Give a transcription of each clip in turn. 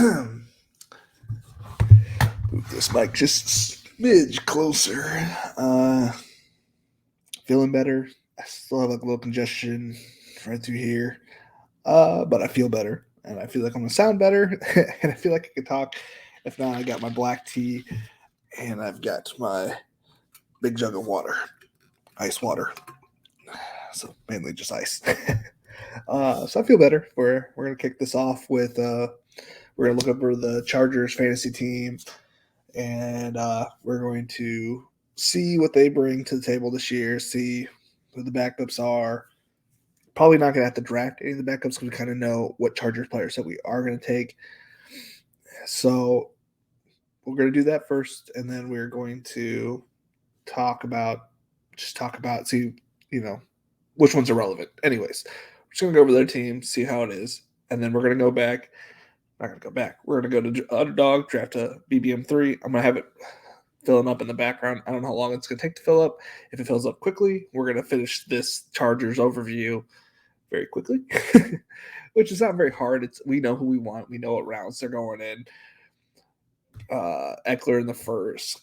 Move this mic just a smidge closer. Feeling better. I still have like a little congestion right through here, but I feel better, and I feel like I'm gonna sound better, and I feel like I can talk. If not, I got my black tea, and I've got my big jug of water, ice water. So mainly just ice. So I feel better. We're gonna kick this off with we're gonna look over the Chargers fantasy team, and we're going to see what they bring to the table this year. See who the backups are. Probably not gonna have to draft any of the backups because we kind of know what Chargers players that we are gonna take. So we're gonna do that first, and then we're going to talk about see which ones are relevant. Anyways, we're just gonna go over their team, see how it is, and then we're gonna go back. Not gonna go back. We're gonna go to Underdog, draft a BBM3. I'm gonna have it filling up in the background. I don't know how long it's gonna take to fill up. If it fills up quickly, we're gonna finish this Chargers overview very quickly, which is not very hard. We know who we want. We know what rounds they're going in. Eckler in the first,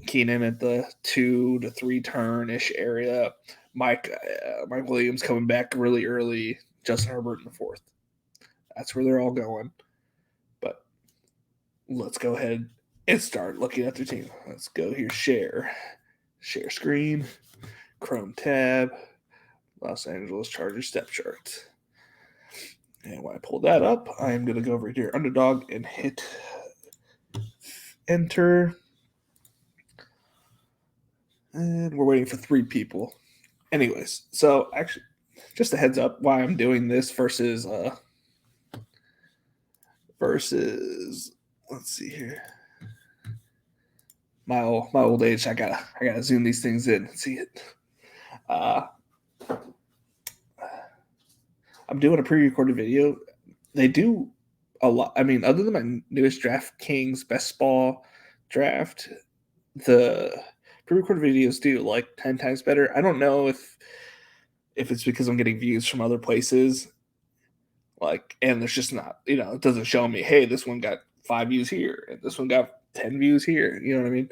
Keenan at the 2 to 3 turn-ish area, Mike Williams coming back really early, Justin Herbert in the 4th. That's where they're all going. But let's go ahead and start looking at their team. Let's go here, share screen, Chrome tab, Los Angeles Chargers step chart. And when I pull that up, I'm going to go over here, Underdog, and hit enter. And we're waiting for 3 people. Anyways, so actually, just a heads up why I'm doing this versus let's see here. My old age, I gotta zoom these things in and see it. I'm doing a pre-recorded video. They do a lot. I mean, other than my newest DraftKings Best Ball draft, the pre-recorded videos do like 10 times better. I don't know if it's because I'm getting views from other places, and there's just not, it doesn't show me, hey, this one got 5 views here and this one got 10 views here. You know what I mean?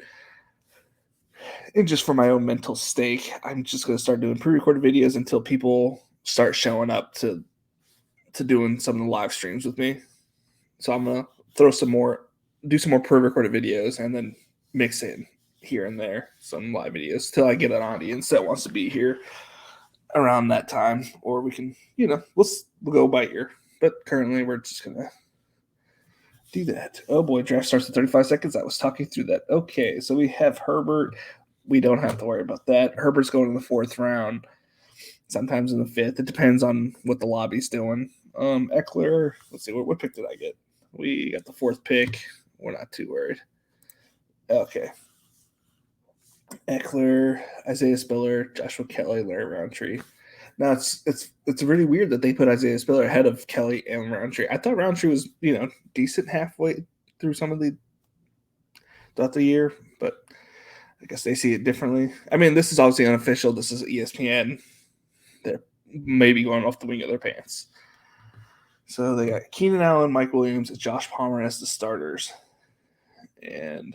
And just for my own mental stake, I'm just going to start doing pre-recorded videos until people start showing up to doing some of the live streams with me. So I'm going to do some more pre-recorded videos and then mix in here and there some live videos till I get an audience that wants to be here around that time, or we can, we'll go by ear. But currently we're just going to do that. Oh boy, draft starts in 35 seconds. I was talking through that. Okay, so we have Herbert. We don't have to worry about that. Herbert's going in the 4th round, sometimes in the 5th. It depends on what the lobby's doing. Eckler, let's see, what pick did I get? We got the 4th pick. We're not too worried. Okay. Eckler, Isaiah Spiller, Joshua Kelly, Larry Roundtree. Now it's really weird that they put Isaiah Spiller ahead of Kelly and Roundtree. I thought Roundtree was decent halfway through throughout the year, but I guess they see it differently. I mean, this is obviously unofficial. This is ESPN. They're maybe going off the wing of their pants. So they got Keenan Allen, Mike Williams, and Josh Palmer as the starters, and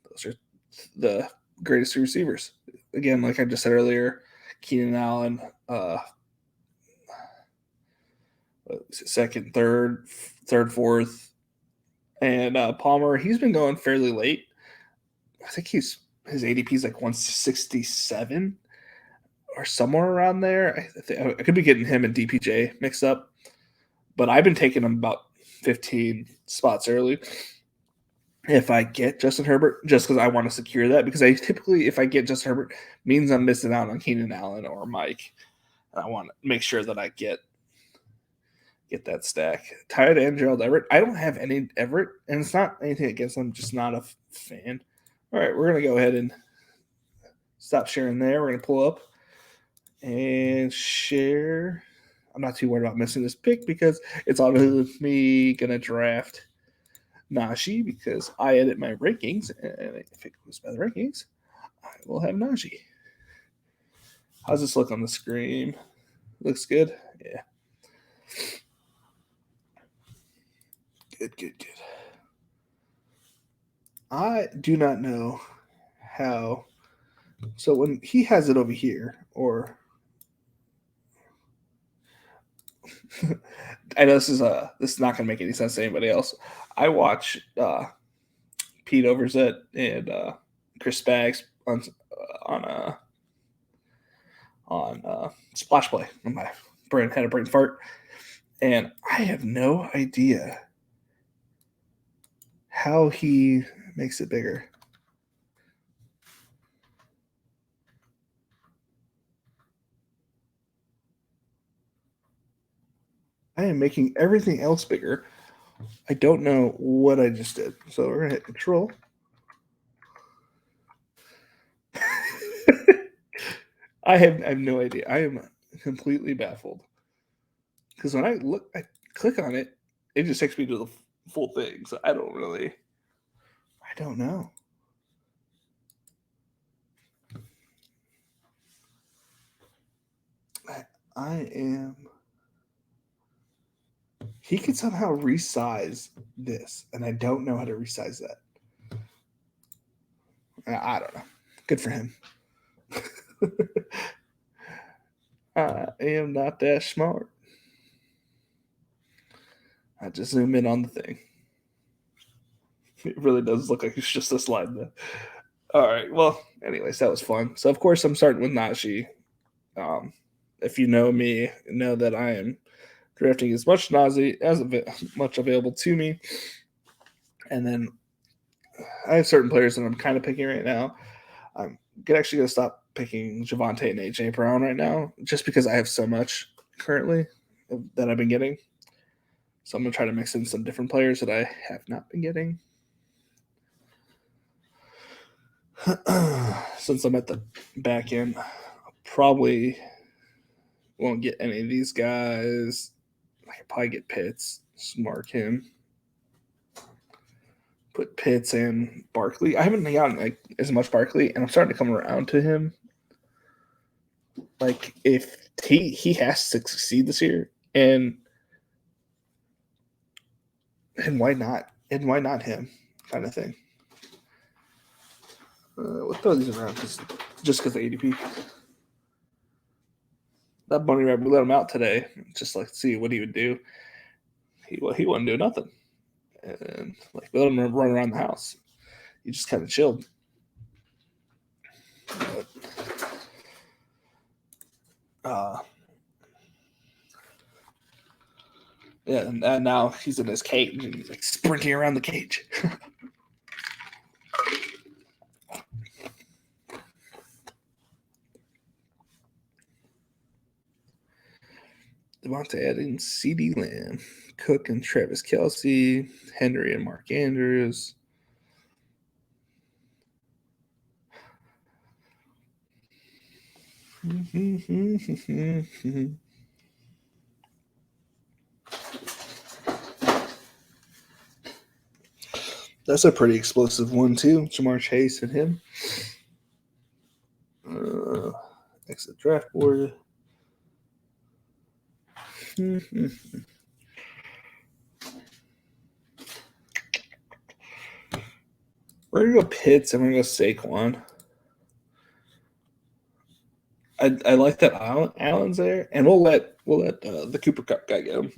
those are the greatest receivers. Again, like I just said earlier, Keenan Allen, second, third, 4th, and Palmer. He's been going fairly late. I think his ADP is like 167 or somewhere around there. I could be getting him and DPJ mixed up, but I've been taking him about 15 spots early. If I get Justin Herbert, just because I want to secure that, because I typically, if I get Justin Herbert, means I'm missing out on Keenan Allen or Mike, and I want to make sure that I get that stack. Tired end Gerald Everett. I don't have any Everett, and it's not anything against him. I'm just not a fan. All right, we're gonna go ahead and stop sharing there. We're gonna pull up and share. I'm not too worried about missing this pick because it's obviously me gonna draft Najee because I edit my rankings, and if it goes by the rankings, I will have Najee. How's this look on the screen? Looks good? Yeah. Good. I do not know how. So when he has it over here, or I know this is not going to make any sense to anybody else. I watch Pete Overzet and Chris Spags on Splash Play. My brain had a brain fart, and I have no idea how he makes it bigger. I am making everything else bigger. I don't know what I just did. So we're gonna hit Control. I have no idea. I am completely baffled because when I click on it, it just takes me to the full thing. So I don't know. I am. He could somehow resize this, and I don't know how to resize that. I don't know. Good for him. I am not that smart. I just zoom in on the thing. It really does look like it's just a slide there. All right. Well, anyways, that was fun. So of course I'm starting with Nashi. If you know me, know that I am drafting as much Nazi as much available to me, and then I have certain players that I'm kind of picking right now. I'm actually going to stop picking Javonte and AJ Brown right now, just because I have so much currently that I've been getting. So I'm going to try to mix in some different players that I have not been getting. Since I'm at the back end, I probably won't get any of these guys. I could probably get Pitts, mark him. Put Pitts and Barkley. I haven't gotten like as much Barkley, and I'm starting to come around to him. Like if he has to succeed this year, and why not? And why not him? Kind of thing. We'll throw these around just because of ADP. That bunny rabbit, we let him out today, just like to see what he would do. He wouldn't do nothing, and like we let him run around the house. He just kind of chilled. But, yeah, and now he's in his cage and he's like sprinting around the cage. Devontae Adams, CeeDee Lamb, Cook and Travis Kelce, Henry and Mark Andrews. That's a pretty explosive one, too. Jamar Chase and him. Exit draft board. We're going to go Pitts and we're going to go Saquon. I like that Allen's there, and we'll let the Cooper Cup guy get him.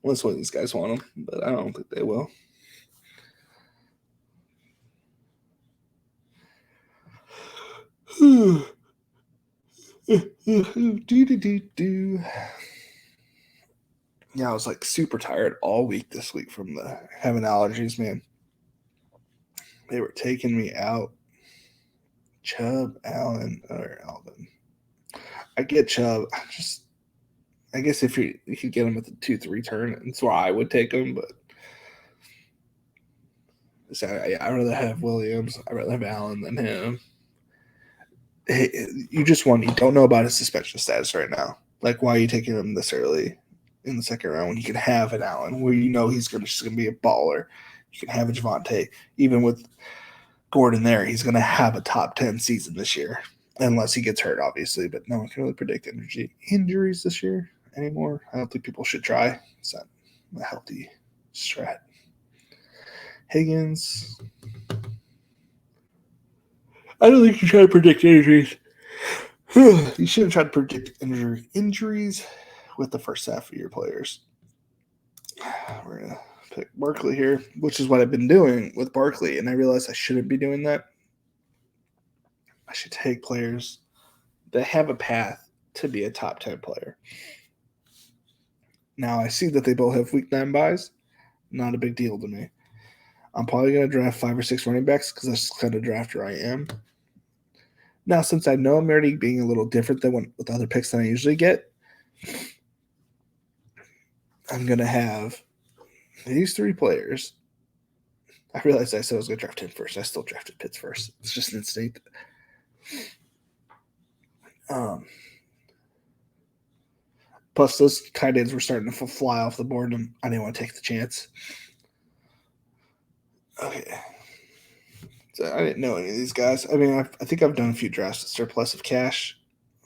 Unless one of these guys want him, but I don't think they will. Yeah, I was like super tired all week this week from having allergies, man. They were taking me out. Chubb, Allen, or Alvin. I get Chubb. I guess if you could get him at the 2-3 turn, that's where I would take him. But I'd rather have Williams. I'd rather have Allen than him. You don't know about his suspension status right now. Like, why are you taking him this early in the second round when you can have an Allen where you know he's just going to be a baller? You can have a Javonte. Even with Gordon there, he's going to have a top 10 season this year, unless he gets hurt, obviously. But no one can really predict injuries this year anymore. I don't think people should try. It's not a healthy strat. Higgins. I don't think you try to predict injuries. You shouldn't try to predict injuries with the first half of your players. We're going to pick Barkley here, which is what I've been doing with Barkley, and I realize I shouldn't be doing that. I should take players that have a path to be a top 10 player. Now, I see that they both have week 9 buys. Not a big deal to me. I'm probably going to draft 5 or 6 running backs because that's the kind of drafter I am. Now, since I know I'm already being a little different than with other picks than I usually get, I'm going to have these 3 players. I realized I said I was going to draft him first. I still drafted Pitts first. It's just an instinct. Plus, those tight ends were starting to fly off the board, and I didn't want to take the chance. Okay. So I didn't know any of these guys. I mean, I think I've done a few drafts with surplus of cash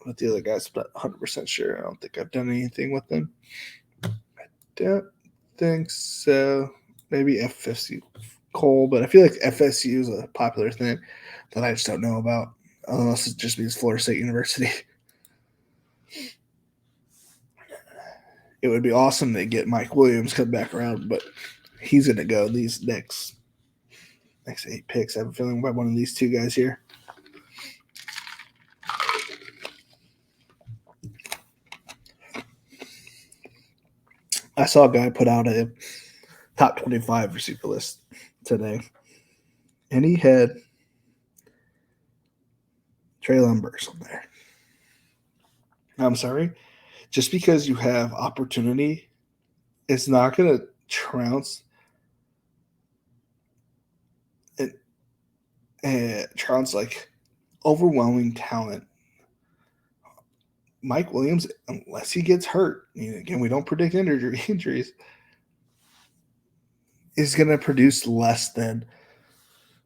with the other guys, but 100% sure. I don't think I've done anything with them. I don't think so. Maybe FSU Cole, but I feel like FSU is a popular thing that I just don't know about, unless it just means Florida State University. It would be awesome to get Mike Williams come back around, but he's going to go these next 8 picks. I have a feeling about one of these 2 guys here. I saw a guy put out a top 25 receiver list today, and he had Treylon Burks on there. I'm sorry. Just because you have opportunity, it's not going to trounce trounce like overwhelming talent. Mike Williams, unless he gets hurt, again, we don't predict injuries, is going to produce less than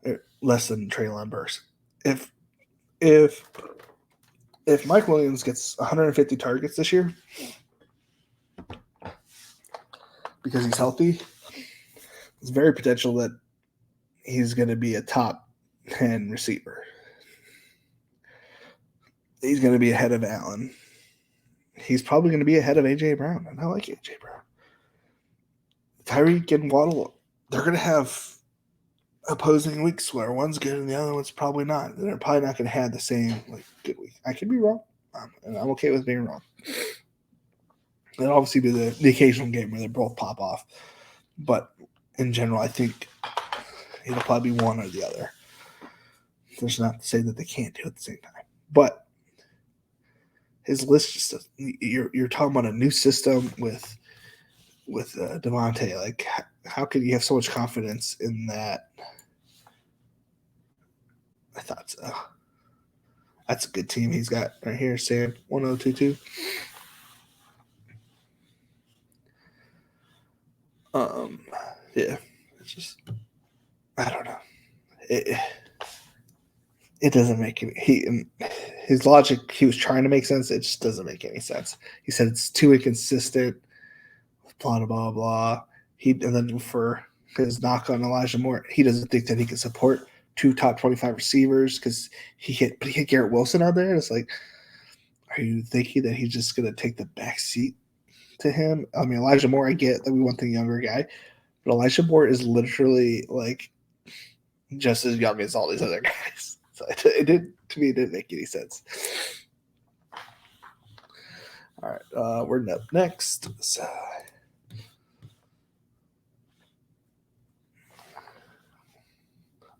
Treylon Burks. If Mike Williams gets 150 targets this year because he's healthy, it's very potential that he's going to be a top 10 receiver. He's going to be ahead of Allen. He's probably going to be ahead of A.J. Brown, and I like A.J. Brown. Tyreek and Waddle, they're going to have opposing weeks where one's good and the other one's probably not. They're probably not going to have the same good week. I could be wrong, and I'm okay with being wrong. There'll obviously be the occasional game where they both pop off, but in general, I think it'll probably be one or the other. There's not to say that they can't do it at the same time, but his list just you're talking about a new system with Devontae. Like, how could you have so much confidence in that? I thought so. That's a good team he's got right here, Sam 1022. Yeah, it's just I don't know. It doesn't make his logic. He was trying to make sense. It just doesn't make any sense. He said it's too inconsistent. Blah blah blah. And then for his knock on Elijah Moore, he doesn't think that he can support 2 top 25 receivers because he hit Garrett Wilson out there. And it's like, are you thinking that he's just gonna take the back seat to him? I mean, Elijah Moore, I get that we want the younger guy, but Elijah Moore is literally like just as young as all these other guys. So it didn't make any sense. All right, we're up next. So,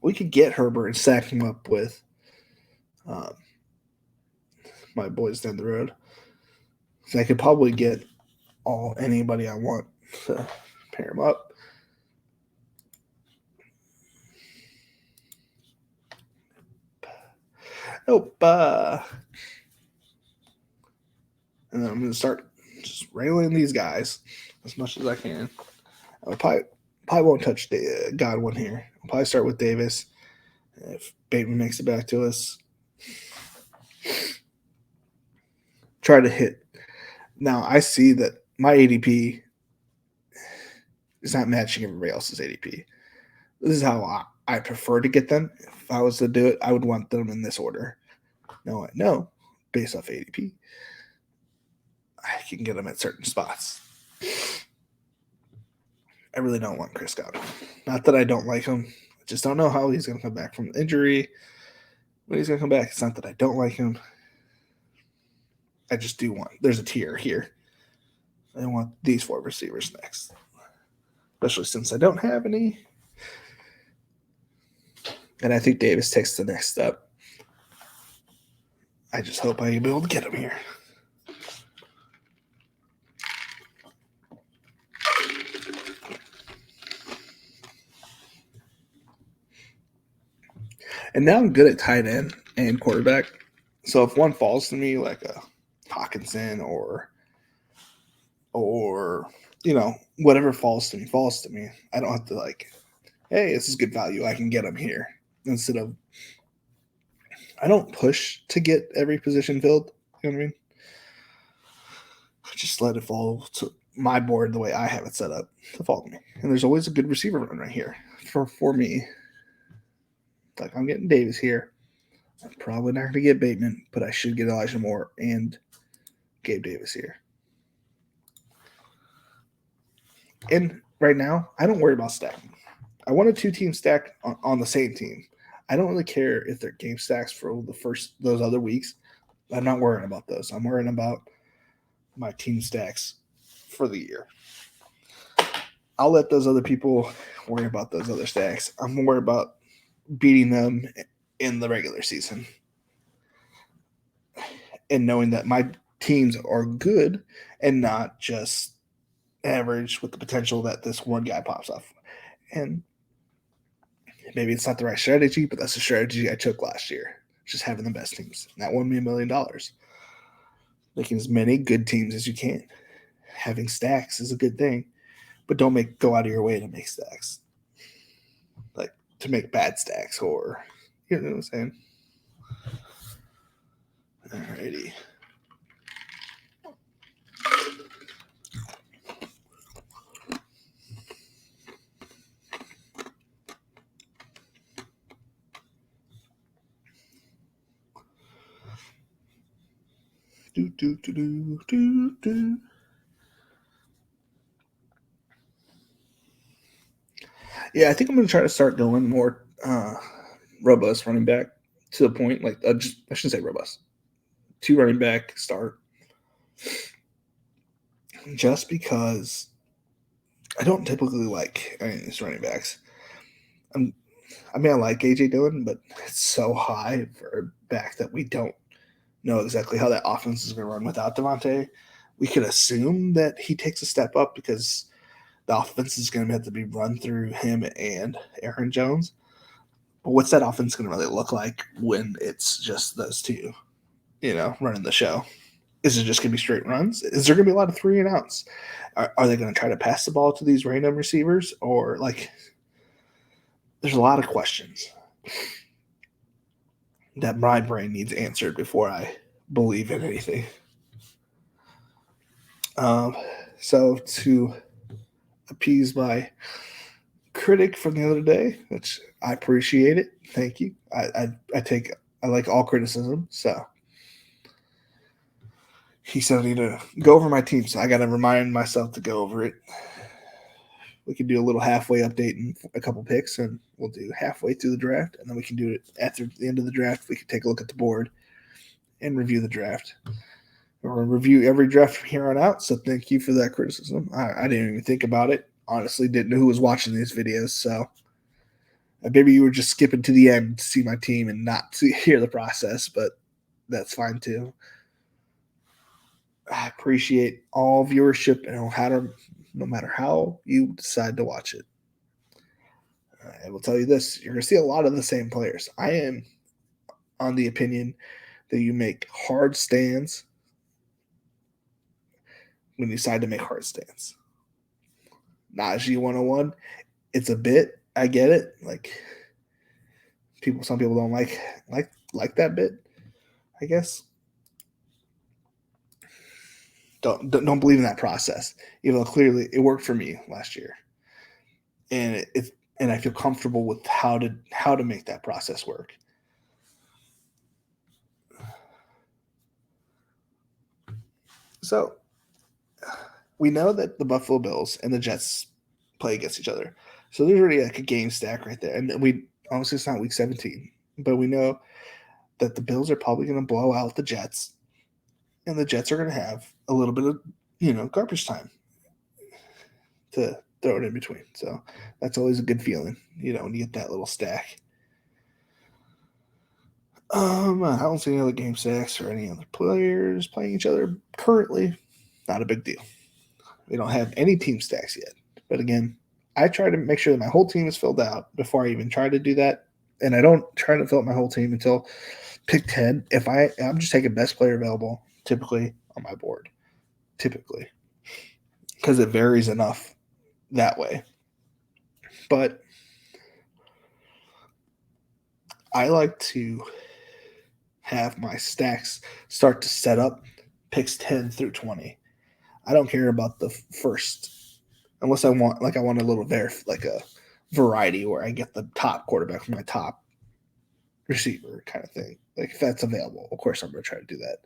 we could get Herbert and stack him up with my boys down the road. So I could probably get anybody I want to pair him up. Nope. And then I'm going to start just railing these guys as much as I can. I probably won't touch Godwin here. I'll probably start with Davis. If Bateman makes it back to us, try to hit. Now, I see that my ADP is not matching everybody else's ADP. This is how I prefer to get them. If I was to do it, I would want them in this order. Now I know, based off ADP, I can get them at certain spots. I really don't want Chris Godwin. Not that I don't like him. I just don't know how he's going to come back from injury. When he's going to come back, it's not that I don't like him. I just do want. There's a tier here. I want these 4 receivers next. Especially since I don't have any. And I think Davis takes the next step. I just hope I can be able to get him here. And now I'm good at tight end and quarterback. So if one falls to me, like a Hawkinson or whatever falls to me. I don't have to like, hey, this is good value. I can get him here. Instead of, I don't push to get every position filled. You know what I mean? I just let it fall to my board the way I have it set up to fall to me. And there's always a good receiver run right here for me. Like I'm getting Davis here. I'm probably not going to get Bateman, but I should get Elijah Moore and Gabe Davis here. And right now, I don't worry about stacking. I want a 2-team stack on the same team. I don't really care if they're game stacks for those other weeks. I'm not worrying about those. I'm worrying about my team stacks for the year. I'll let those other people worry about those other stacks. I'm worried about beating them in the regular season. And knowing that my teams are good and not just average with the potential that this one guy pops off. And maybe it's not the right strategy, but that's the strategy I took last year. Just having the best teams. And that won me $1 million. Making as many good teams as you can. Having stacks is a good thing, but don't go out of your way to make stacks. Like to make bad stacks or you know what I'm saying? Alrighty. Yeah, I think I'm going to try to start going more robust running back to the point. Like, I shouldn't say robust. 2 running back start. Just because I don't typically like these running backs. I like AJ Dillon, but it's so high for a back that we don't know exactly how that offense is going to run without Devontae. We could assume that he takes a step up because the offense is going to have to be run through him and Aaron Jones. But what's that offense going to really look like when it's just those two, running the show? Is it just going to be straight runs? Is there going to be a lot of 3 and outs? Are they going to try to pass the ball to these random receivers? Or, there's a lot of questions that my brain needs answered before I believe in anything. So to appease my critic from the other day, which I appreciate it. Thank you. I like all criticism. So he said I need to go over my team. So I got to remind myself to go over it. We can do a little halfway update and a couple picks, and we'll do halfway through the draft, and then we can do it after the end of the draft. We can take a look at the board and review the draft. Or review every draft from here on out. So thank you for that criticism. I didn't even think about it. Honestly, didn't know who was watching these videos. So maybe you were just skipping to the end to see my team and not to hear the process, but that's fine too. I appreciate all viewership and no matter how you decide to watch it. I will tell you this, you're going to see a lot of the same players. I am on the opinion that you make hard stands when you decide to make hard stands. Najee 101, it's a bit, I get it. Some people don't like that bit, I guess. Don't believe in that process, even though clearly it worked for me last year. And and I feel comfortable with how to make that process work. So we know that the Buffalo Bills and the Jets play against each other. So there's already like a game stack right there. And we honestly, it's not week 17, but we know that the Bills are probably going to blow out the Jets, and the Jets are going to have a little bit of, garbage time to throw it in between. So that's always a good feeling, when you get that little stack. I don't see any other game stacks or any other players playing each other currently. Not a big deal. We don't have any team stacks yet. But again, I try to make sure that my whole team is filled out before I even try to do that. And I don't try to fill out my whole team until pick 10. I'm just taking best player available typically on my board. Typically. Because it varies enough that way. But I like to have my stacks start to set up picks 10 through 20. I don't care about the first, unless I want a little like a variety where I get the top quarterback from my top receiver kind of thing. Like if that's available, of course I'm going to try to do that.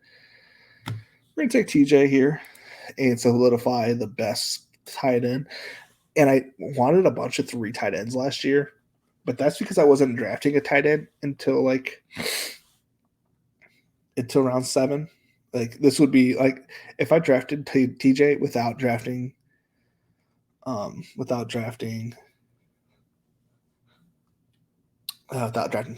We're going to take TJ here and solidify the best tight end. And I wanted a bunch of 3 tight ends last year, but that's because I wasn't drafting a tight end until round 7. Like this would be like if I drafted TJ without drafting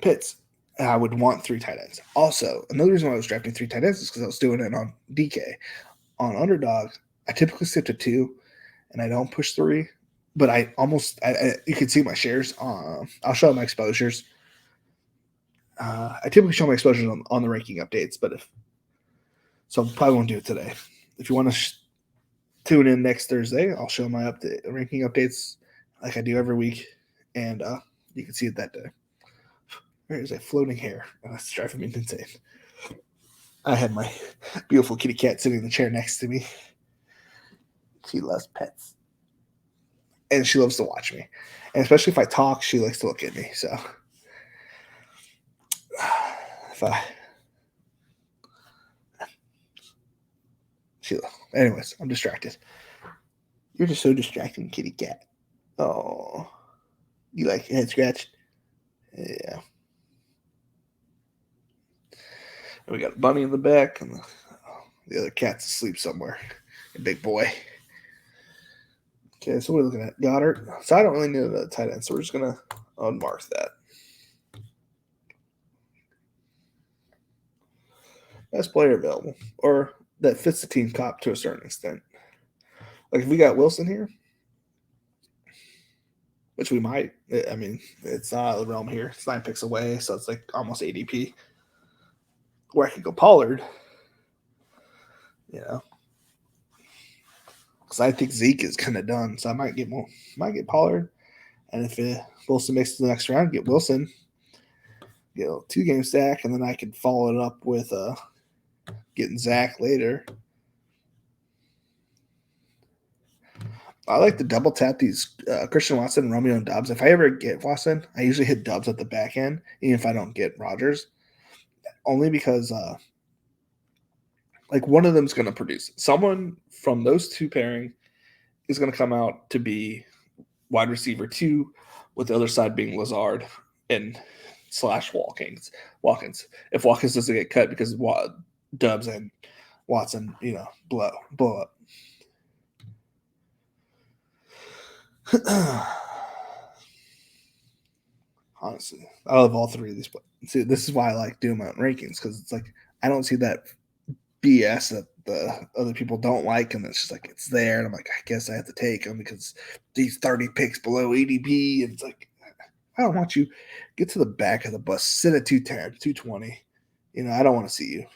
Pitts, I would want 3 tight ends. Also, another reason why I was drafting 3 tight ends is because I was doing it on DK. On Underdog, I typically stick to 2, and I don't push 3. But you can see my shares. I'll show my exposures. I typically show my exposures on the ranking updates, so I probably won't do it today. If you want to tune in next Thursday, I'll show my ranking updates like I do every week, and you can see it that day. There is a floating hair. That's driving me insane. I have my beautiful kitty cat sitting in the chair next to me. She loves pets. And she loves to watch me. And especially if I talk, she likes to look at me. So, anyways, I'm distracted. You're just so distracting, kitty cat. Oh, you like your head scratched? Yeah. We got a bunny in the back, and the other cat's asleep somewhere. A big boy. Okay, so we're looking at Goddard. So I don't really need a tight end, so we're just going to unmark that. Best player available, or that fits the team comp to a certain extent. Like if we got Wilson here, which we might. I mean, it's not the realm here. It's 9 picks away, so it's like almost ADP. Where I could go Pollard, because I think Zeke is kind of done. So I might get Pollard, and if Wilson makes it to the next round, get Wilson. Get a 2-game stack, and then I can follow it up with getting Zach later. I like to double tap these Christian Watson, Romeo, and Doubs. If I ever get Watson, I usually hit Doubs at the back end, even if I don't get Rodgers. Only because one of them is going to produce. Someone from those 2 pairing is going to come out to be wide receiver 2, with the other side being Lazard and / Watkins. If Watkins doesn't get cut because Doubs and Watson, blow up. Honestly, I love all 3 of these players. See, this is why I like doing my own rankings, because it's like I don't see that BS that the other people don't like, and it's just like it's there, and I'm like, I guess I have to take them because these 30 picks below ADP, and it's like I don't want you. Get to the back of the bus, sit at 210, 220. I don't want to see you.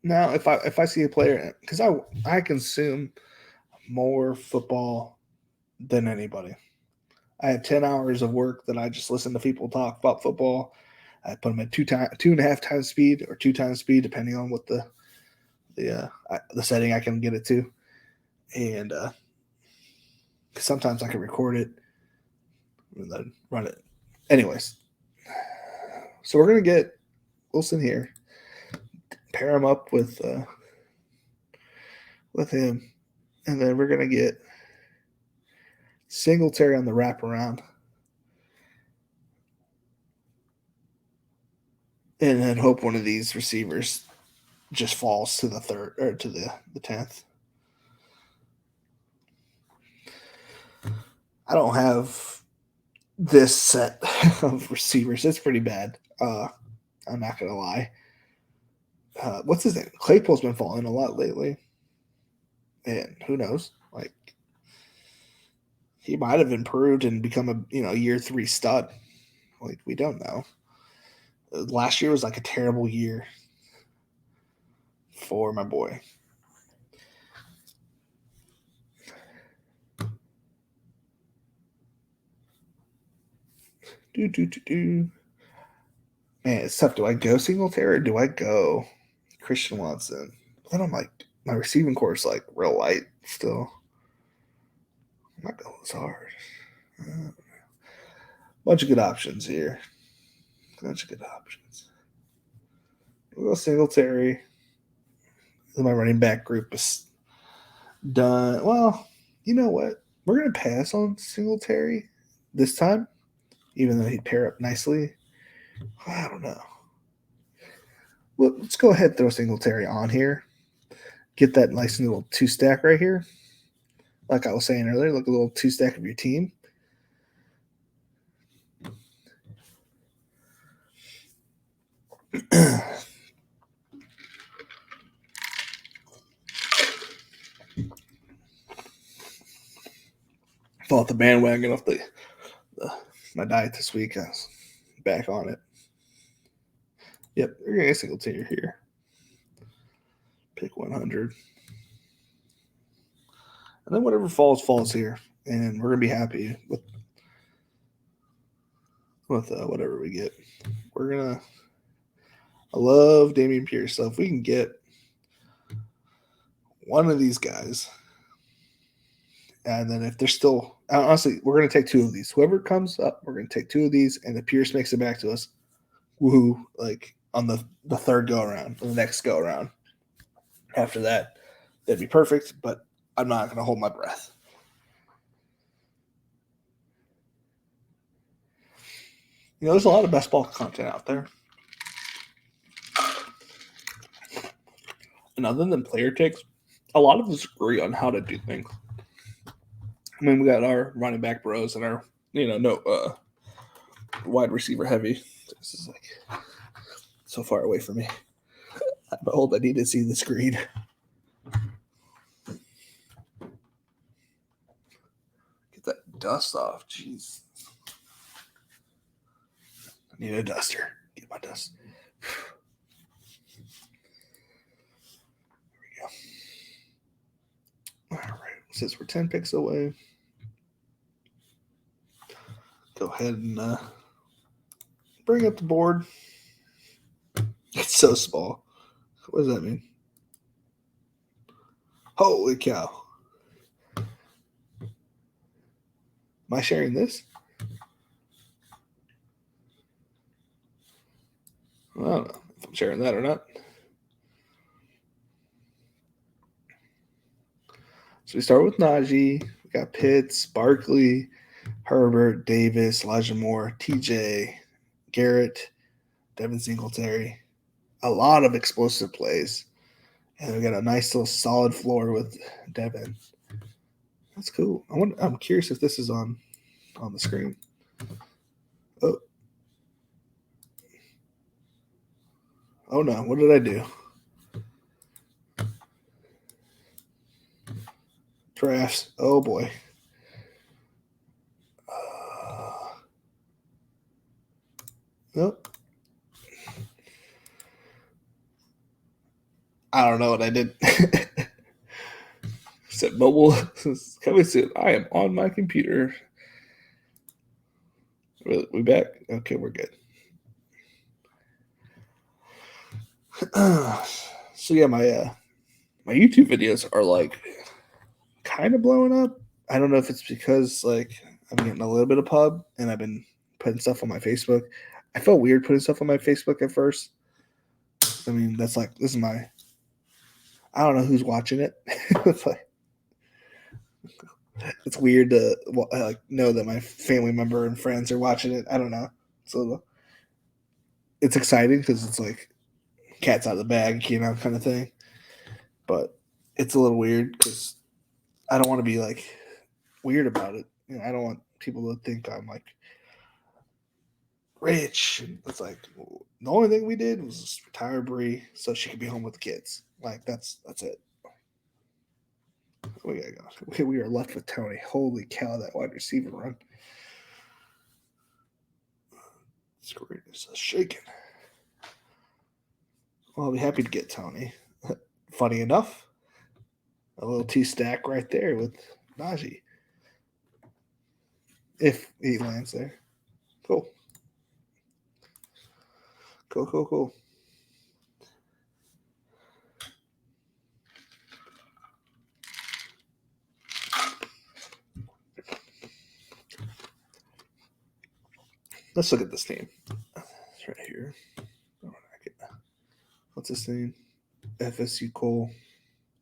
Now, if I see a player, because I consume more football than anybody. I have 10 hours of work that I just listen to people talk about football. I put them at 2.5 times speed or 2 times speed, depending on what the setting I can get it to, and sometimes I can record it and then run it. Anyways, so we're gonna get Wilson here, pair him up with him, and then we're gonna get Singletary on the wraparound, and then hope one of these receivers just falls to the third or to the 10th. I don't have this set of receivers. It's pretty bad. I'm not gonna lie. What's his name? Claypool's been falling a lot lately, and who knows? Like, he might have improved and become a year 3 stud. Like, we don't know. Last year was like a terrible year for my boy. Man, it's tough. Do I go Singletary or do I go Christian Watson? Then I'm like, my receiving core is like real light still. I'm not going as hard. Bunch of good options here. Bunch of good options. We'll go Singletary. My running back group is done. Well, you know what? We're going to pass on Singletary this time, even though he'd pair up nicely. I don't know. Well, let's go ahead and throw Singletary on here. Get that nice little 2-stack right here. Like I was saying earlier, look a little 2-stack of your team. Fall off the bandwagon off my diet this week. I was back on it. Yep, we're gonna get Singletary here. Pick 100, and then whatever falls here, and we're gonna be happy with whatever we get. I love Dameon Pierce, so if we can get one of these guys, and then if they're still, honestly, we're going to take 2 of these. Whoever comes up, we're going to take 2 of these, and if Pierce makes it back to us, woohoo, like on the third go around, the next go around. After that, that'd be perfect, but I'm not going to hold my breath. There's a lot of best ball content out there. And other than player takes, a lot of us agree on how to do things. I mean, we got our running back bros and our, wide receiver heavy. This is like so far away from me. I'm old. I need to see the screen. Get that dust off. Jeez. I need a duster. Get my dust. There we go. All right. Since we're 10 picks away, go ahead and bring up the board. It's so small. What does that mean? Holy cow. Am I sharing this? I don't know if I'm sharing that or not. So we start with Najee. We got Pitts, Barkley, Herbert, Davis, Elijah Moore, TJ, Garrett, Devin Singletary. A lot of explosive plays. And we got a nice little solid floor with Devin. That's cool. I'm curious if this is on the screen. Oh no, what did I do? Drafts. Oh boy. Nope. I don't know what I did. Said mobile coming soon. I am on my computer. We back? Okay, we're good. So yeah, my my YouTube videos are like kind of blowing up. I don't know if it's because like I'm getting a little bit of pub and I've been putting stuff on my Facebook. I felt weird putting stuff on my Facebook at first. I mean, that's like this is my. I don't know who's watching it. It's like it's weird to like know that my family member and friends are watching it. I don't know. So it's exciting because it's like cat's out of the bag, kind of thing. But it's a little weird because I don't want to be like weird about it. I don't want people to think I'm like rich. And it's like the only thing we did was just retire Bree so she could be home with the kids. Like that's it. We gotta go. We are left with Tony. Holy cow, that wide receiver run. Screen is shaking. Well, I'll be happy to get Tony. Funny enough, a little T stack right there with Najee. If he lands there. Cool. Cool. Let's look at this team. It's right here. What's his name? FSU Cole.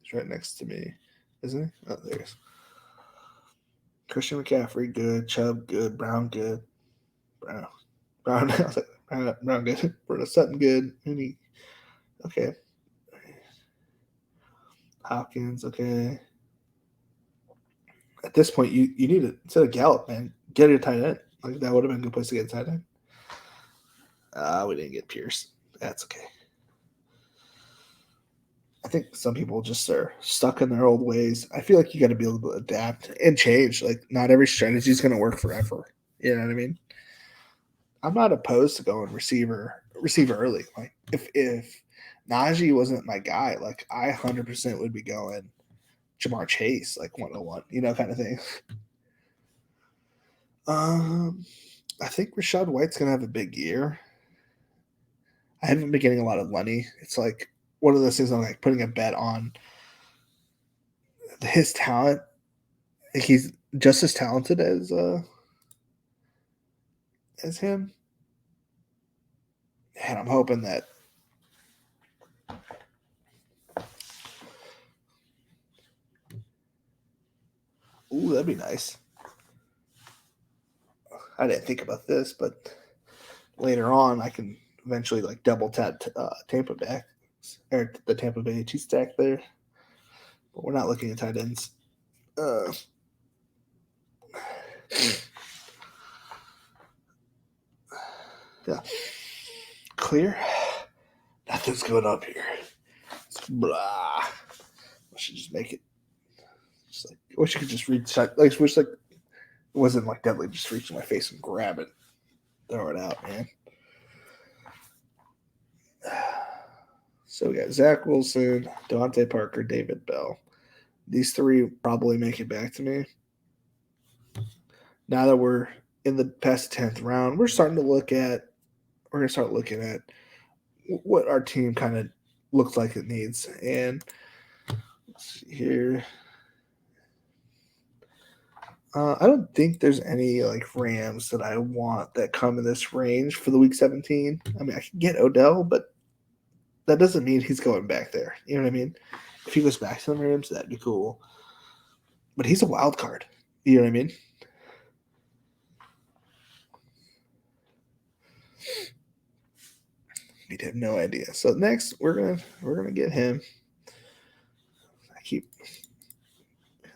He's right next to me, isn't he? Oh, there he is. Christian McCaffrey, good. Chubb, good. Brown, good. Brown, good. Bruno Sutton, good. Okay. Hopkins, okay. At this point, you need to, instead of Gallup, man, get a tight end. Like that would have been a good place to get a tight end. We didn't get Pierce. That's okay. I think some people just are stuck in their old ways. I feel like you got to be able to adapt and change. Like not every strategy is going to work forever. You know what I mean? I'm not opposed to going receiver early. Like if Najee wasn't my guy, like I 100% would be going Jamar Chase, like 101, kind of thing. I think Rashad White's gonna have a big year. I haven't been getting a lot of money. It's like one of those things I'm like putting a bet on his talent. He's just as talented as him. And I'm hoping that ooh, that'd be nice. I didn't think about this, but later on I can eventually like double tap Tampa back or the Tampa Bay two stack there. But we're not looking at tight ends. Yeah. Clear. Nothing's going up here. It's blah. I should just make it. Just like I wish you could just reach. Like wish like it wasn't like deadly. Just reach in my face and grab it, throw it out, man. So we got Zach Wilson, Devontae Parker, David Bell. These three probably make it back to me. Now that we're in the past 10th round, we're starting to look at. We're gonna start looking at what our team kind of looks like it needs. And let's see here. I don't think there's any like Rams that I want that come in this range for the week 17. I mean, I can get Odell, but that doesn't mean he's going back there. You know what I mean? If he goes back to the Rams, that'd be cool. But he's a wild card. You know what I mean? We'd have no idea. So next we're gonna get him. And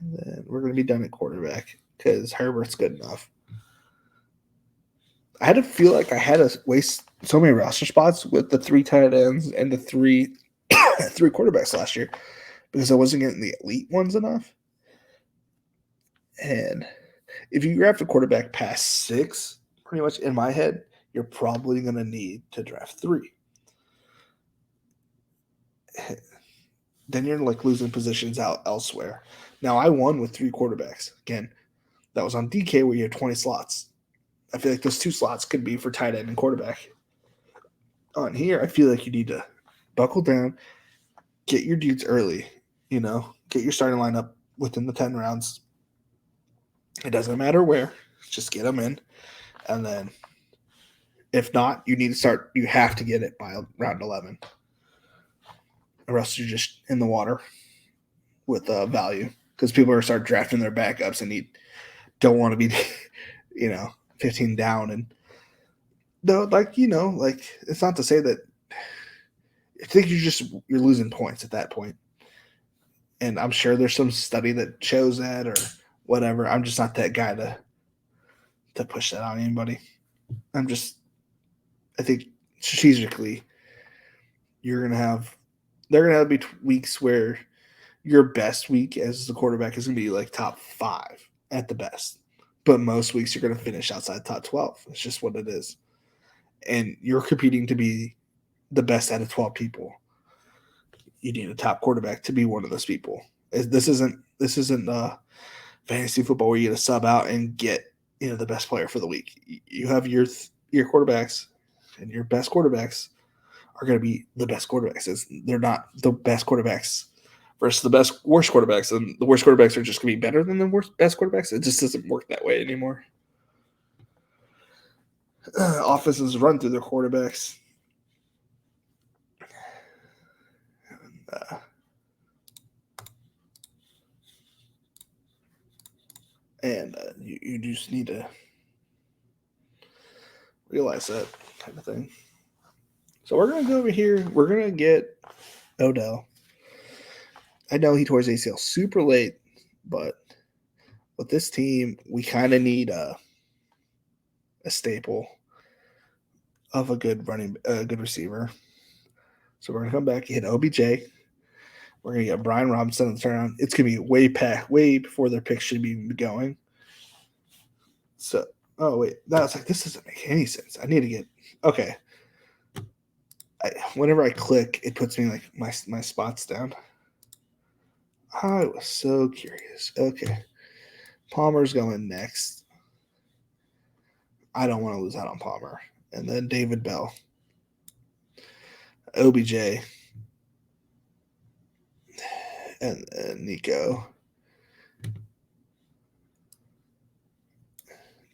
then we're gonna be done at quarterback because Herbert's good enough. I had to feel like I had to waste so many roster spots with the 3 tight ends and the three quarterbacks last year because I wasn't getting the elite ones enough. And if you draft a quarterback past 6, pretty much in my head, you're probably going to need to draft 3. Then you're like losing positions out elsewhere. Now I won with 3 quarterbacks. Again, that was on DK where you had 20 slots. I feel like those 2 slots could be for tight end and quarterback. On here, I feel like you need to buckle down, get your dudes early, Get your starting lineup within the 10 rounds. It doesn't matter where, just get them in. And then if not, you have to get it by round 11. Or else you're just in the water with value because people are start drafting their backups and you don't want to be, 15 down. And no, it's not to say that I think you're losing points at that point. And I'm sure there's some study that shows that or whatever. I'm just not that guy to push that on anybody. I think strategically, they're gonna have weeks where your best week as the quarterback is gonna be like top 5 at the best, but most weeks you're gonna finish outside top 12. It's just what it is, and you're competing to be the best out of 12 people. You need a top quarterback to be one of those people. This isn't fantasy football where you get a sub out and get the best player for the week. You have your quarterbacks, and your best quarterbacks are going to be the best quarterbacks. They're not the best quarterbacks versus the worst quarterbacks, and the worst quarterbacks are just going to be better than the best quarterbacks. It just doesn't work that way anymore. Offenses run through their quarterbacks. And you just need to realize that kind of thing. So we're going to go over here. We're going to get Odell. I know he tore his ACL super late, but with this team, we kind of need a staple of a good receiver. So we're going to come back and hit OBJ. We're going to get Brian Robinson in the turnaround. It's going to be way before their picks should be going. So, this doesn't make any sense. I need to get, okay. Whenever I click, it puts me like my spots down. I was so curious. Okay. Palmer's going next. I don't want to lose out on Palmer. And then David Bell. OBJ. And Nico.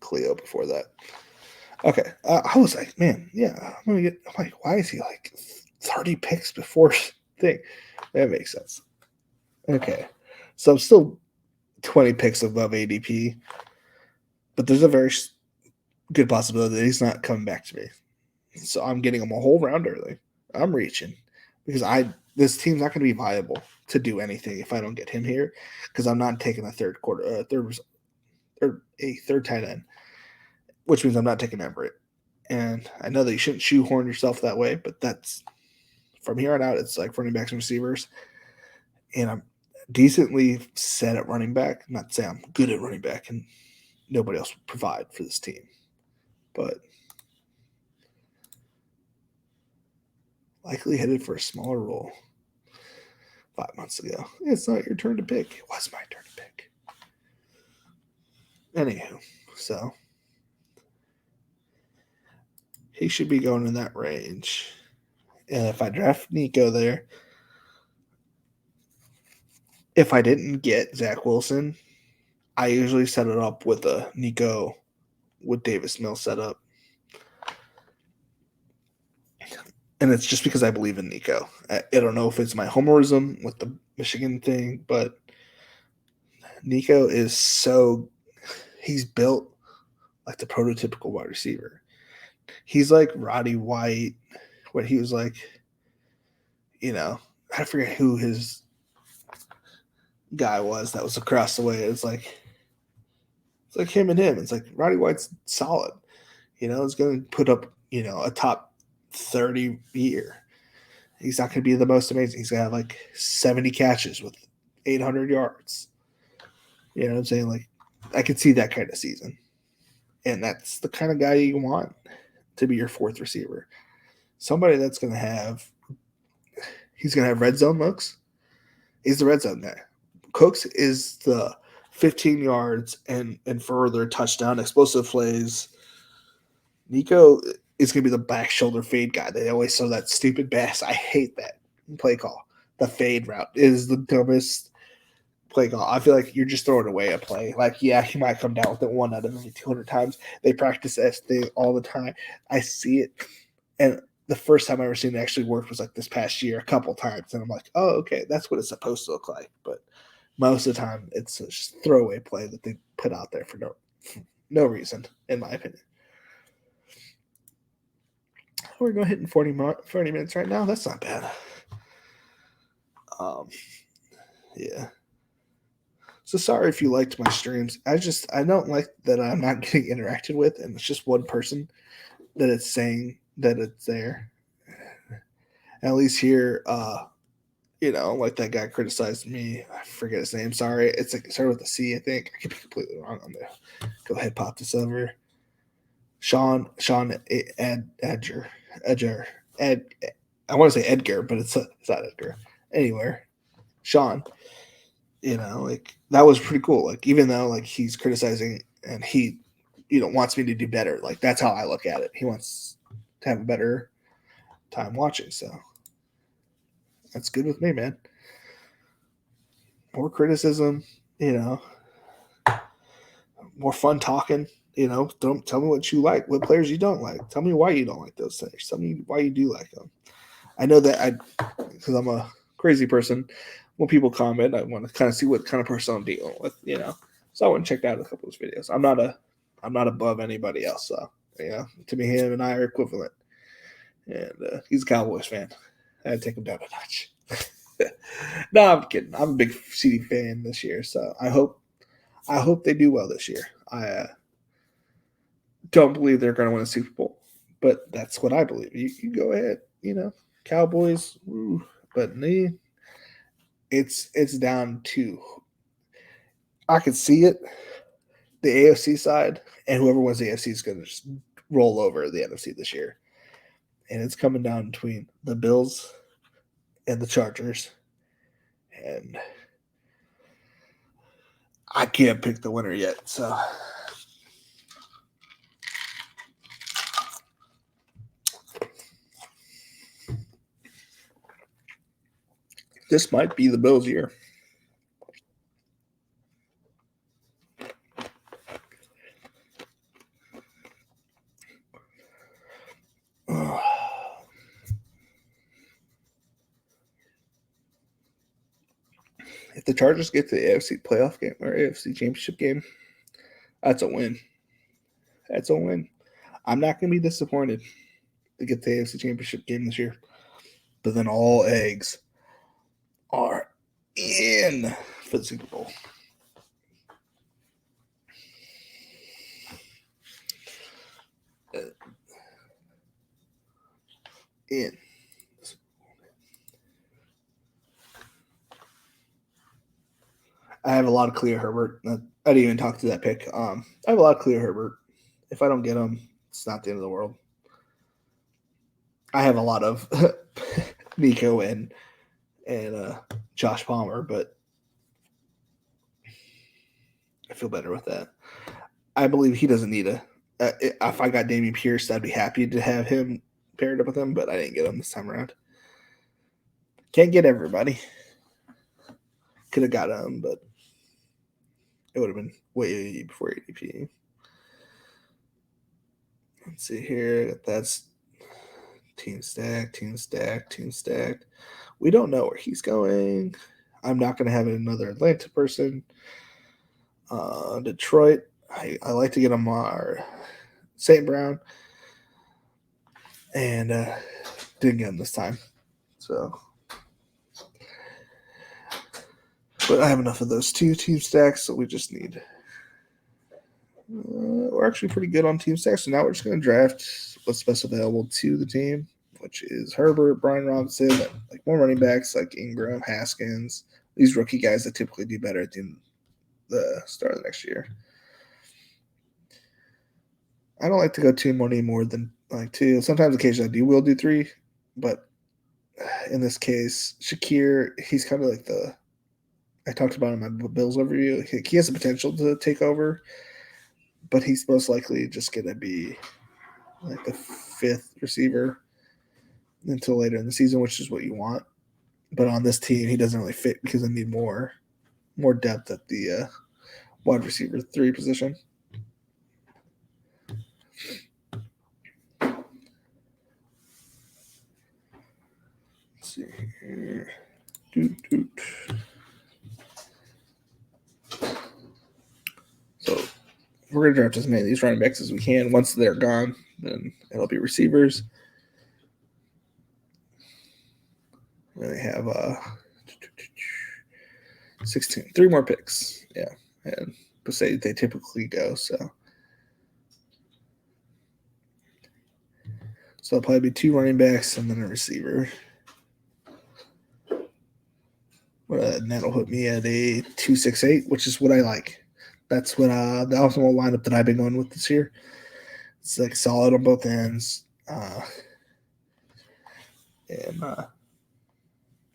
Cleo before that. Okay. I was like, man, yeah. I'm like, why is he like 30 picks before thing? That makes sense. Okay. So I'm still 20 picks above ADP. But there's a very good possibility that he's not coming back to me. So I'm getting him a whole round early. I'm reaching because this team's not going to be viable to do anything if I don't get him here because I'm not taking a third tight end, which means I'm not taking Everett. And I know that you shouldn't shoehorn yourself that way, but that's from here on out. It's like running backs and receivers, and I'm decently set at running back. Not to say I'm good at running back, and nobody else will provide for this team, but likely headed for a smaller role 5 months ago. It's not your turn to pick. It was my turn to pick. Anywho, so he should be going in that range. And if I draft Nico there, if I didn't get Zach Wilson, I usually set it up with a Nico with Davis Mills set up. And it's just because I believe in Nico. I don't know if it's my homerism with the Michigan thing, but Nico is he's built like the prototypical wide receiver. He's like Roddy White, when he was like, I forget who his guy was that was across the way. It's like him and him. It's like Roddy White's solid. He's going to put up, a top 30 year. He's not going to be the most amazing. He's going to have like 70 catches with 800 yards. You know what I'm saying? Like, I could see that kind of season. And that's the kind of guy you want to be your fourth receiver. Somebody that's going to have – he's going to have red zone looks. He's the red zone guy. Cooks is the 15 yards and further touchdown, explosive plays. Nico is going to be the back shoulder fade guy. They always show that stupid bass. I hate that play call. the fade route is the dumbest play call. I feel like you're just throwing away a play. Like, yeah, he might come down with it 1 out of every 200 times. They practice this thing all the time. I see it, and the first time I ever seen it actually work was like this past year, a couple times, and I'm like, oh, okay, that's what it's supposed to look like. But most of the time, it's just a throwaway play that they put out there for no reason, in my opinion. We're going hitting 40 minutes right now. That's not bad. Yeah. So sorry if you liked my streams. I don't like that I'm not getting interacted with, and it's just one person that it's saying that it's there. At least here, like that guy criticized me. I forget his name. Sorry. It's like it started with a C, I think. I could be completely wrong on that. Go ahead, pop this over. Sean Edger. I want to say Edgar, but it's not Edgar. Anywhere. Sean, like that was pretty cool. Like, even though like he's criticizing and he, wants me to do better. Like, that's how I look at it. He wants to have a better time watching. So that's good with me, man. More criticism, more fun talking. Don't tell me what you like, what players you don't like. Tell me why you don't like those things. Tell me why you do like them. I know that because I'm a crazy person. When people comment, I want to kind of see what kind of person I'm dealing with, So I went and checked out a couple of his videos. I'm not above anybody else, so to me, him and I are equivalent. And he's a Cowboys fan. I had to take him down a notch. No, I'm kidding. I'm a big CD fan this year, so I hope they do well this year. I don't believe they're going to win a Super Bowl, but that's what I believe. You go ahead, Cowboys, but me, it's down to, I could see it, the AFC side, and whoever wins the AFC is going to just roll over the NFC this year, and it's coming down between the Bills and the Chargers, and I can't pick the winner yet, so. This might be the Bills' year. If the Chargers get to the AFC playoff game or AFC championship game, that's a win. That's a win. I'm not going to be disappointed to get the AFC championship game this year. But then all eggs are in for the Super Bowl. In. I have a lot of Khalil Herbert. I didn't even talk to that pick. I have a lot of Khalil Herbert. If I don't get him, it's not the end of the world. I have a lot of Nico and Josh Palmer, but I feel better with that. I believe he doesn't need if I got Dameon Pierce, I'd be happy to have him paired up with him, but I didn't get him this time around. Can't get everybody. Could have got him, but it would have been way before ADP. Let's see here. That's team stack. We don't know where he's going. I'm not going to have another Atlanta person. Detroit. I like to get Amar St. Brown. And didn't get him this time. So. But I have enough of those 2 team stacks, so we just need. We're actually pretty good on team stacks, so now we're just going to draft what's best available to the team, which is Herbert, Brian Robinson, like more running backs like Ingram, Haskins, these rookie guys that typically do better at the start of the next year. I don't like to go too many more than like 2. Sometimes, occasionally, will do 3, but in this case, Shakir, he's kind of like I talked about in my Bills overview. He has the potential to take over, but he's most likely just going to be like the 5th receiver until later in the season, which is what you want. But on this team, he doesn't really fit because I need more depth at the wide receiver 3 position. Let's see here. So we're going to draft as many of these running backs as we can. Once they're gone, then it'll be receivers. They have 16, 3 more picks. Yeah. And say they typically go. So it'll probably be 2 running backs and then a receiver. And that'll put me at a 2-6-8, which is what I like. That's what the optimal lineup that I've been going with this year. It's like solid on both ends. And a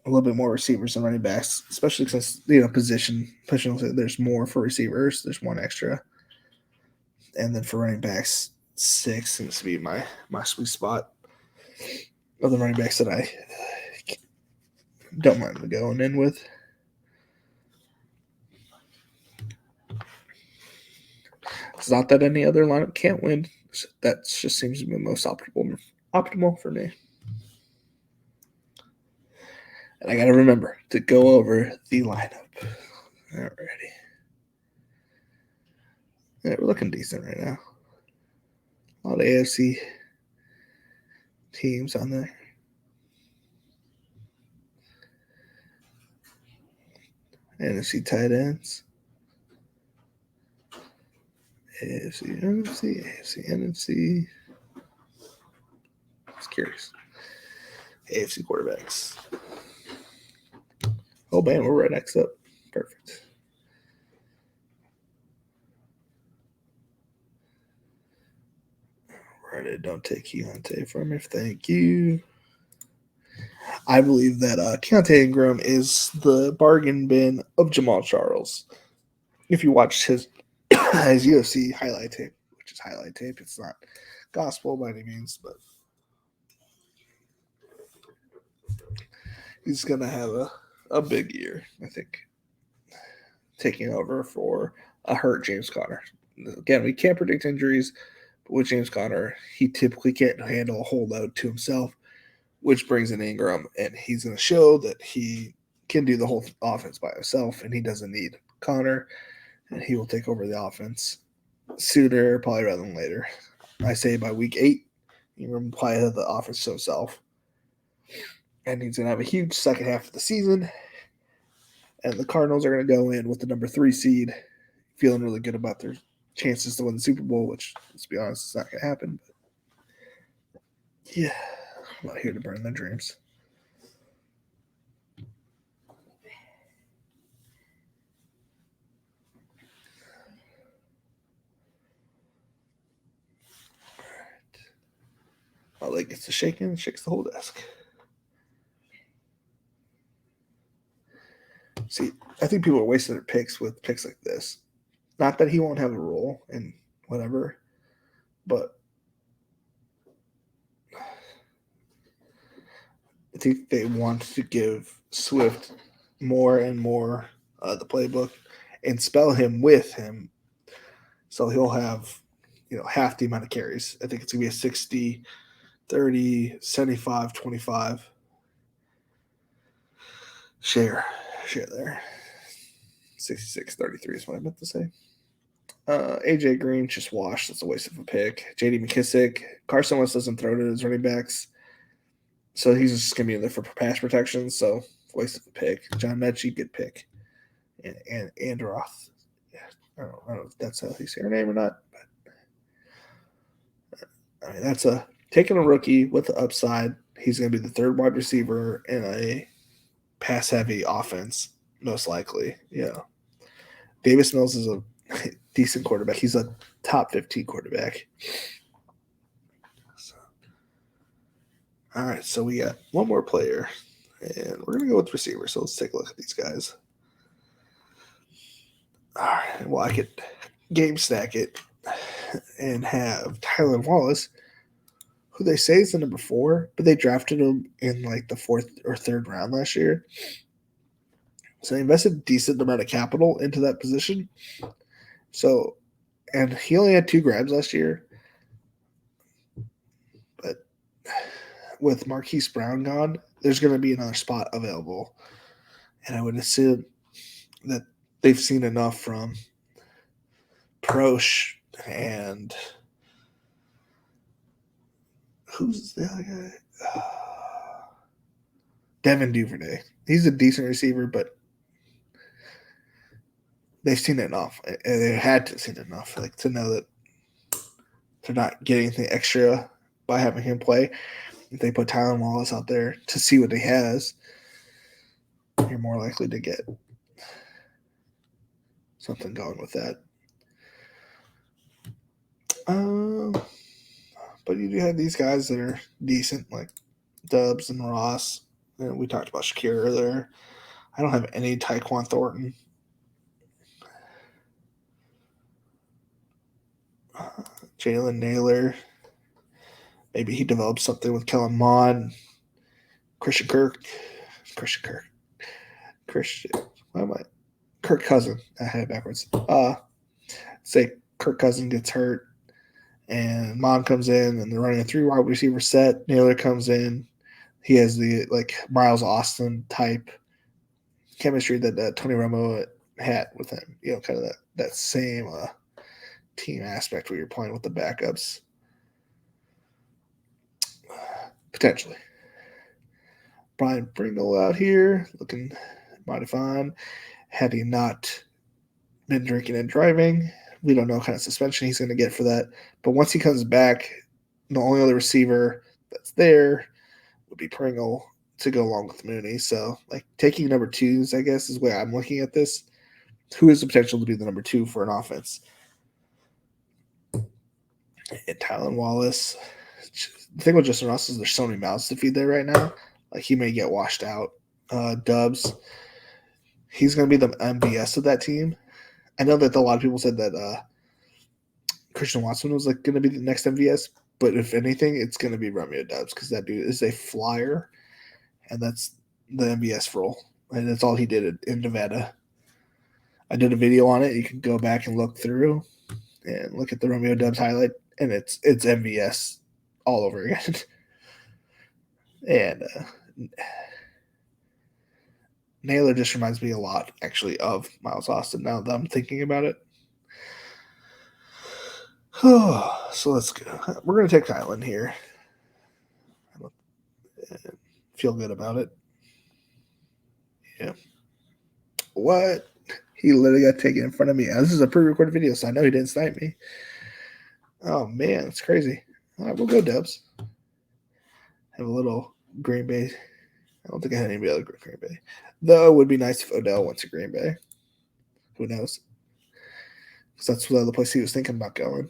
little bit more receivers than running backs, especially since position there's more for receivers. There's 1 extra, and then for running backs, 6 seems to be my sweet spot of the running backs that I don't mind going in with. It's not that any other lineup can't win. That just seems to be the most optimal for me. And I got to remember to go over the lineup. Alrighty. Yeah, we're looking decent right now. A lot of AFC teams on there. NFC tight ends. AFC, NFC. Just curious. AFC quarterbacks. Oh, man, we're right next up. Perfect. Right, don't take Keontae from me. Thank you. I believe that Keontae Ingram is the bargain bin of Jamal Charles. If you watched his UFC highlight tape, which is highlight tape, it's not gospel by any means, but he's going to have a big year, I think, taking over for a hurt James Conner. Again, we can't predict injuries, but with James Conner, he typically can't handle a whole load to himself, which brings in Ingram, and he's going to show that he can do the whole offense by himself, and he doesn't need Conner, and he will take over the offense sooner, probably rather than later. I say by week 8, Ingram will probably have the offense to himself, and he's going to have a huge second half of the season, and the Cardinals are going to go in with the number 3 seed, feeling really good about their chances to win the Super Bowl, which, let's be honest, it's not going to happen. But yeah, I'm not here to burn their dreams. My leg gets to shaking and shakes the whole desk. See, I think people are wasting their picks with picks like this. Not that he won't have a role and whatever, but I think they want to give Swift more and more the playbook and spell him with him, so he'll have half the amount of carries. I think it's going to be a 60, 30, 75, 25 share there. 66-33 is what I meant to say. AJ Green just washed. That's a waste of a pick. JD McKissick. Carson Wentz doesn't throw to his running backs, so he's just going to be in there for pass protection. So waste of a pick. John Mechie, good pick. And Androth. Yeah, I don't know if that's how you say her name or not, but I mean that's taking a rookie with the upside. He's going to be the 3rd wide receiver in a pass-heavy offense, most likely. Yeah. Davis Mills is a decent quarterback. He's a top 15 quarterback. So, all right, so we got one more player, and we're going to go with receiver. So let's take a look at these guys. All right, well, I could game stack it and have Tylan Wallace, who they say is the number 4, but they drafted him in like the 4th or 3rd round last year. So they invested a decent amount of capital into that position. So, and he only had 2 grabs last year. But with Marquise Brown gone, there's going to be another spot available. And I would assume that they've seen enough from Prosh and who's the other guy? Devin Duvernay. He's a decent receiver, but they've seen enough. And they had to seen enough, like to know that they're not getting anything extra by having him play. If they put Tylen Wallace out there to see what he has, you're more likely to get something going with that. But you do have these guys that are decent, like Dubs and Ross. And we talked about Shakir earlier. I don't have any Tyquan Thornton. Jalen Naylor. Maybe he develops something with Kellen Mond. Christian Kirk. Why am I? Kirk Cousin. I had it backwards. Say Kirk Cousin gets hurt and Mond comes in and they're running a 3 wide receiver set. Naylor comes in. He has the like Miles Austin type chemistry that Tony Romo had with him. You know, kind of that same team aspect where you're playing with the backups. Potentially. Brian Pringle out here looking mighty fine. Had he not been drinking and driving, we don't know what kind of suspension he's going to get for that. But once he comes back, the only other receiver that's there would be Pringle to go along with Mooney. So, like, taking number 2s, I guess, is the way I'm looking at this. Who has the potential to be the number 2 for an offense? And Tylen Wallace. The thing with Justin Ross is there's so many mouths to feed there right now. Like, he may get washed out. Dubs, he's going to be the MVS of that team. I know that a lot of people said that Christian Watson was like going to be the next MVS, but if anything, it's going to be Romeo Dubs because that dude is a flyer, and that's the MVS role, and that's all he did in Nevada. I did a video on it. You can go back and look through and look at the Romeo Dubs highlight, and it's MVS all over again. And Naylor just reminds me a lot, actually, of Miles Austin now that I'm thinking about it. So let's go. We're going to take Tylen here. Feel good about it. Yeah. What? He literally got taken in front of me. This is a pre-recorded video, so I know he didn't snipe me. Oh, man. It's crazy. All right, we'll go Dubs. Have a little Green Bay. I don't think I had anybody other Green Bay. Though it would be nice if Odell went to Green Bay. Who knows? Because that's the other place he was thinking about going.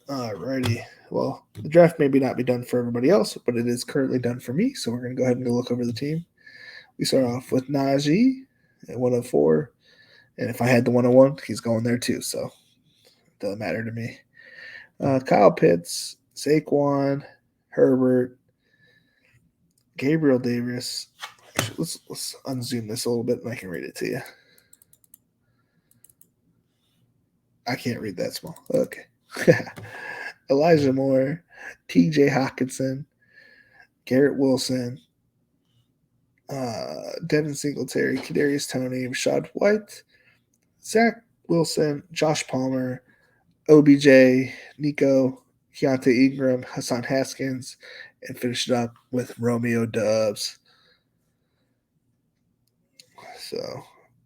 Alrighty. Well, the draft may not be done for everybody else, but it is currently done for me. So we're going to go ahead and go look over the team. We start off with Najee at 104. And if I had the 101, he's going there too. So it doesn't matter to me. Kyle Pitts, Saquon, Herbert, Gabriel Davis. Actually, let's unzoom this a little bit and I can read it to you. I can't read that small. Okay. Elijah Moore, TJ Hawkinson, Garrett Wilson, Devin Singletary, Kadarius Toney, Rashad White, Zach Wilson, Josh Palmer, OBJ, Nico, Keontae Ingram, Hassan Haskins, and finished it up with Romeo Dubs. So,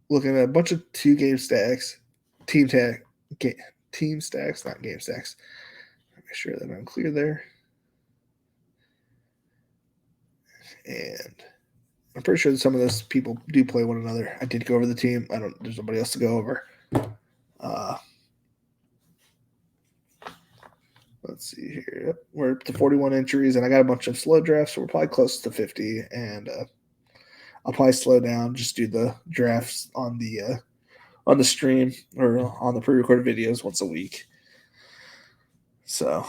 looking at a bunch of 2-game stacks, team stacks, not game stacks. Make sure that I'm clear there. And I'm pretty sure that some of those people do play one another. I did go over the team. There's nobody else to go over. Let's see here. Yep, we're up to 41 entries, and I got a bunch of slow drafts, so we're probably close to 50. And I'll probably slow down, just do the drafts on the stream or on the pre-recorded videos once a week. So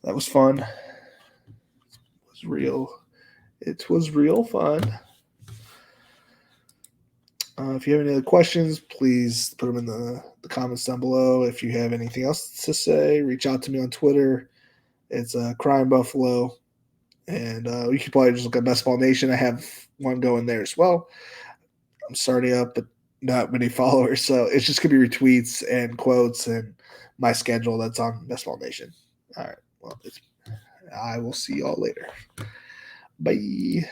That was fun. It was real. It was real fun. If you have any other questions, please put them in the comments down below. If you have anything else to say, reach out to me on Twitter. It's Crying Buffalo. And you can probably just look at Best Ball Nation. I have one going there as well. I'm starting up, but not many followers. So it's just going to be retweets and quotes and my schedule that's on Best Ball Nation. All right. Well, I will see y'all later. Bye.